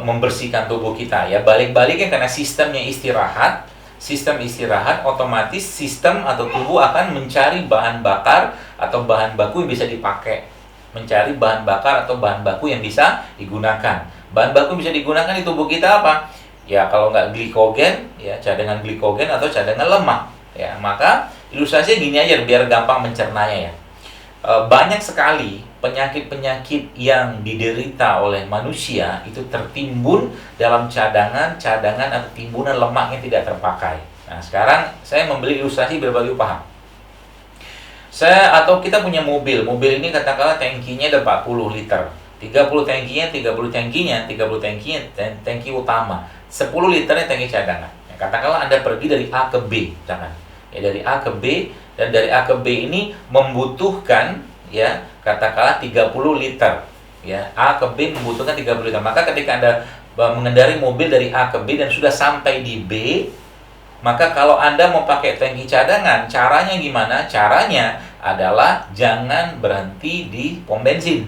membersihkan tubuh kita, ya balik-baliknya karena sistemnya istirahat. Sistem istirahat, otomatis sistem atau tubuh akan mencari bahan bakar atau bahan baku yang bisa dipakai. Mencari bahan bakar atau bahan baku yang bisa digunakan. Bahan baku yang bisa digunakan di tubuh kita apa? Ya kalau nggak glikogen, ya cadangan glikogen atau cadangan lemak. Ya maka ilustrasinya gini aja biar gampang mencernanya ya. Banyak sekali penyakit-penyakit yang diderita oleh manusia itu tertimbun dalam cadangan atau timbunan lemak yang tidak terpakai. Nah sekarang saya membeli ilustrasi biar Bapak paham. Atau kita punya mobil ini katakanlah tangkinya ada 40 liter. 30 tangkinya tangki utama. 10 liternya tangki cadangan. Ya, katakanlah Anda pergi dari A ke B, jangan. Ya dari A ke B, dan dari A ke B ini membutuhkan ya katakanlah 30 liter. Ya, A ke B membutuhkan 30 liter. Maka ketika Anda mengendarai mobil dari A ke B dan sudah sampai di B, maka kalau Anda mau pakai tangki cadangan, caranya gimana? Caranya adalah jangan berhenti di pom bensin.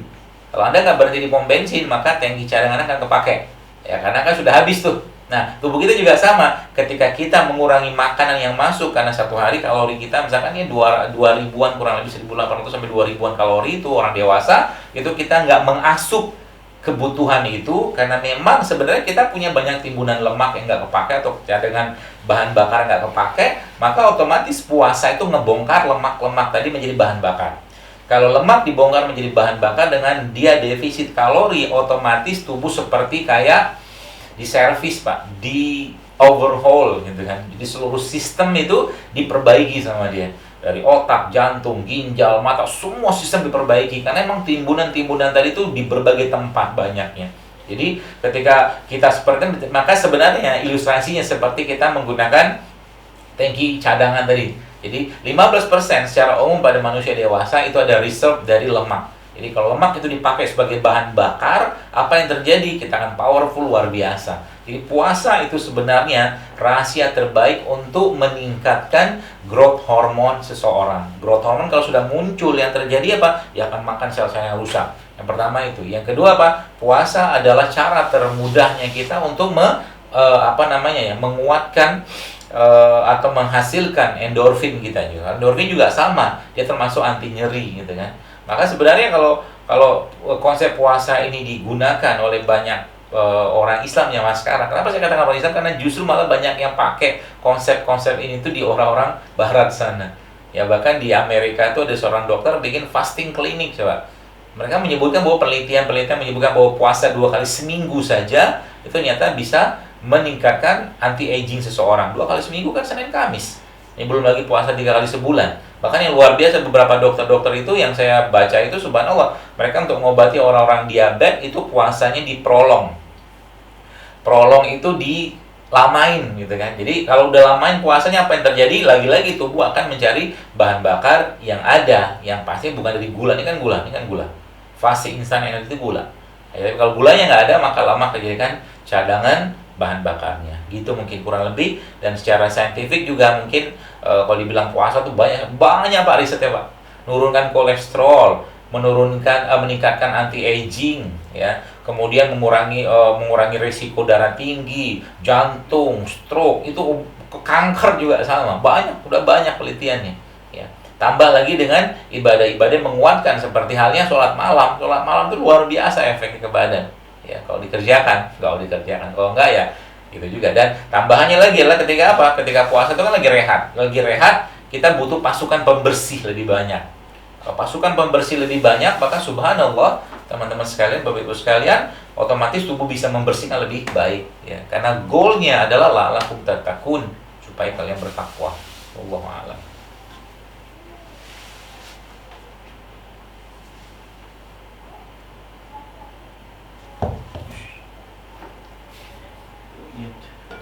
Kalau Anda nggak berhenti di pom bensin, maka tangki cadangan akan kepake. Ya, karena kan sudah habis tuh. Nah, tubuh kita juga sama. Ketika kita mengurangi makanan yang masuk, karena satu hari kalori kita misalkan ini 2.000-an, kurang lebih 1.800 sampai 2.000-an kalori itu orang dewasa, itu kita nggak mengasup kebutuhan itu, karena memang sebenarnya kita punya banyak timbunan lemak yang nggak kepake atau cadangan bahan bakar nggak kepake, maka otomatis puasa itu ngebongkar lemak-lemak tadi menjadi bahan bakar. Kalau lemak dibongkar menjadi bahan bakar dengan dia defisit kalori, otomatis tubuh seperti kayak diservis Pak, di overhaul gitu kan. Jadi seluruh sistem itu diperbaiki sama dia. Dari otak, jantung, ginjal, mata, semua sistem diperbaiki. Karena emang timbunan-timbunan tadi itu di berbagai tempat banyaknya. Jadi ketika kita seperti itu, maka sebenarnya ilustrasinya seperti kita menggunakan tangki cadangan tadi. Jadi 15% secara umum pada manusia dewasa itu ada reserve dari lemak. Jadi kalau lemak itu dipakai sebagai bahan bakar, apa yang terjadi? Kita akan powerful luar biasa. Jadi puasa itu sebenarnya rahasia terbaik untuk meningkatkan growth hormone seseorang. Growth hormone kalau sudah muncul, yang terjadi apa? Dia akan makan sel-sel yang rusak. Yang pertama itu. Yang kedua apa? Puasa adalah cara termudahnya kita untuk menguatkan atau menghasilkan endorfin kita juga. Endorfin juga sama, dia termasuk anti nyeri gitu kan. Maka sebenarnya kalau konsep puasa ini digunakan oleh banyak orang Islam zaman sekarang. Kenapa saya katakan orang Islam? Karena justru malah banyak yang pakai konsep-konsep ini tuh di orang-orang barat sana. Ya bahkan di Amerika itu ada seorang dokter bikin fasting klinik coba. Mereka menyebutkan bahwa penelitian menyebutkan bahwa puasa 2 kali seminggu saja itu ternyata bisa meningkatkan anti-aging seseorang. 2 kali seminggu kan Senin Kamis. Ini belum lagi puasa 3 kali sebulan. Bahkan yang luar biasa beberapa dokter-dokter itu yang saya baca itu subhanallah, mereka untuk mengobati orang-orang diabetes itu puasanya diprolong. Prolong itu dilamain gitu kan. Jadi kalau udah lamain puasanya apa yang terjadi? Lagi-lagi tubuh akan mencari bahan bakar yang ada, yang pasti bukan dari gula. Ini kan gula. Fase instan energi itu gula. Jadi kalau gulanya nggak ada maka lama terjadikan cadangan bahan bakarnya. Gitu mungkin kurang lebih. Dan secara saintifik juga mungkin kalau dibilang puasa tuh banyak Pak risetnya Pak. Menurunkan kolesterol, meningkatkan anti aging ya. Kemudian mengurangi risiko darah tinggi, jantung, stroke, itu kanker juga sama. Udah banyak penelitiannya ya. Tambah lagi dengan ibadah-ibadah menguatkan seperti halnya sholat malam. Sholat malam itu luar biasa efeknya ke badan. Ya, kalau dikerjakan. Kalau enggak ya gitu juga. Dan tambahannya lagi adalah ketika apa? Ketika puasa itu kan lagi rehat, kita butuh pasukan pembersih lebih banyak. Kalau pasukan pembersih lebih banyak, maka subhanallah, teman-teman sekalian, Bapak Ibu sekalian, otomatis tubuh bisa membersihkan lebih baik ya. Karena goalnya adalah la'allakum tattaqun, supaya kalian bertakwa. Wallahu a'lam.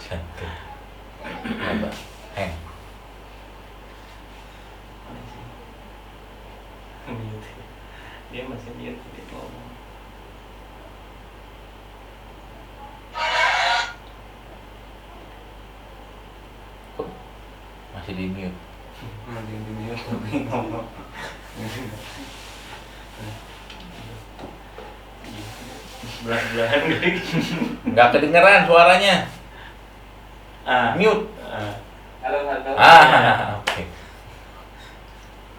Cantik. Apa? Heng. Mute. Dia masih mute dia ngomong. Masih di mute. Masih di mute tapi ngomong. Belah-belahan kali. Nggak kedengeran suaranya. Mute. Halo. Oke.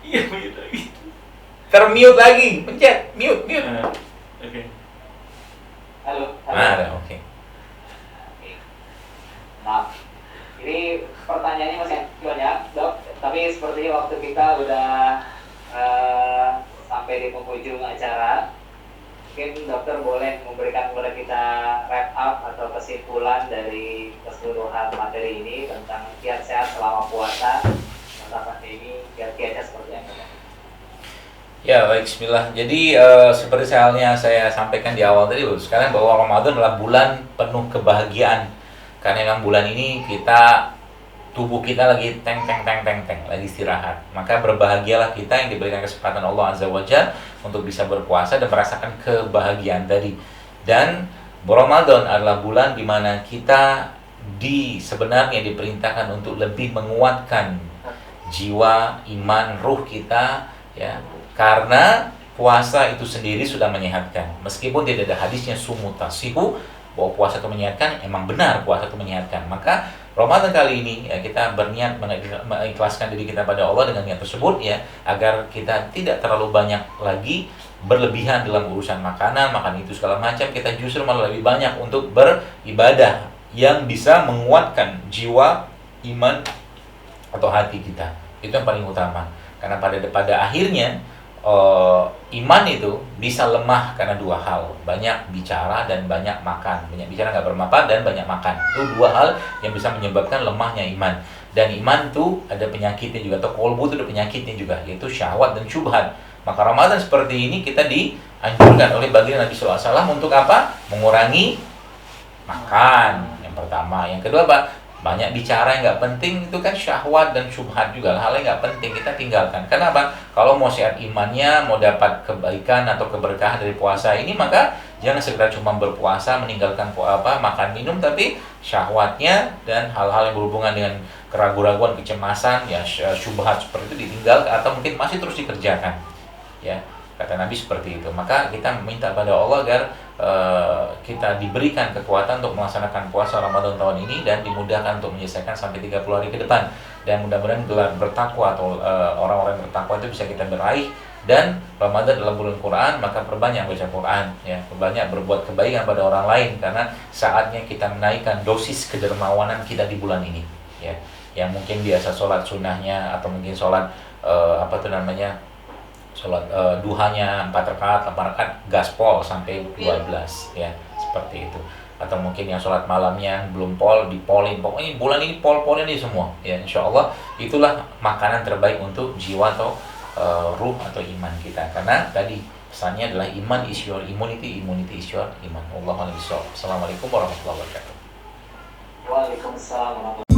Iya mute lagi. Termute lagi, pencet mute. Oke. Halo. Oke. Maaf. Ini pertanyaannya masih banyak, Dok. Tapi sepertinya waktu kita udah sampai di penghujung acara. Mungkin dokter boleh memberikan kepada kita wrap up atau kesimpulan dari keseluruhan materi ini tentang kiat sehat selama puasa masa pandemi, kiat-kiatnya seperti apa? Ya baik, bismillah. Jadi seperti halnya saya sampaikan di awal tadi sekarang bahwa Ramadan adalah bulan penuh kebahagiaan. Karena memang bulan ini tubuh kita lagi teng lagi istirahat. Maka berbahagialah kita yang diberikan kesempatan Allah Azza wa Jalla untuk bisa berpuasa dan merasakan kebahagiaan tadi. Dan Ramadan adalah bulan di mana kita sebenarnya diperintahkan untuk lebih menguatkan jiwa, iman, ruh kita ya. Karena puasa itu sendiri sudah menyehatkan. Meskipun tidak ada hadisnya sumu tasihu bahwa puasa itu menyehatkan, emang benar puasa itu menyehatkan. Maka Ramadan kali ini ya, kita berniat mengikhlaskan diri kita pada Allah dengan niat tersebut ya, agar kita tidak terlalu banyak lagi berlebihan dalam urusan makanan, makan itu segala macam. Kita justru malah lebih banyak untuk beribadah yang bisa menguatkan jiwa, iman atau hati kita. Itu yang paling utama. Karena pada akhirnya iman itu bisa lemah karena 2 hal, banyak bicara dan banyak makan. Banyak bicara nggak bermanfaat dan banyak makan, itu 2 hal yang bisa menyebabkan lemahnya iman. Dan iman itu ada penyakitnya juga, atau kolbu itu ada penyakitnya juga, yaitu syahwat dan syubhat. Maka Ramadan seperti ini kita dianjurkan oleh baginda Nabi SAW untuk apa? Mengurangi makan, yang pertama. Yang kedua apa? Banyak bicara yang nggak penting, itu kan syahwat dan syubhat juga, hal yang nggak penting kita tinggalkan. Kenapa? Kalau mau sehat imannya, mau dapat kebaikan atau keberkahan dari puasa ini, maka jangan sekedar cuma berpuasa meninggalkan makan minum, tapi syahwatnya dan hal-hal yang berhubungan dengan keraguan-raguan, kecemasan ya, syubhat seperti itu ditinggalkan atau mungkin masih terus dikerjakan ya. Kata Nabi seperti itu. Maka kita meminta pada Allah agar kita diberikan kekuatan untuk melaksanakan puasa Ramadan tahun ini dan dimudahkan untuk menyelesaikan sampai 30 hari ke depan. Dan mudah-mudahan gelar bertakwa atau orang-orang bertakwa itu bisa kita meraih. Dan Ramadan dalam bulan Quran, maka perbanyak baca Quran, ya, perbanyak berbuat kebaikan pada orang lain, karena saatnya kita menaikkan dosis kedermawanan kita di bulan ini, ya. Yang mungkin biasa sholat sunnahnya atau mungkin sholat sholat duhanya 4 rakaat, 8 rakaat, gaspol sampai 12, ya, seperti itu. Atau mungkin yang sholat malamnya belum pol, dipolin. Pokoknya bulan ini pol-polnya ini semua, ya, insya Allah itulah makanan terbaik untuk jiwa atau ruh atau iman kita. Karena tadi pesannya adalah iman is your immunity, immunity is your iman. Allahu a'lam bishawab. Assalamualaikum warahmatullahi wabarakatuh. Waalaikumsalam warahmatullahi wabarakatuh.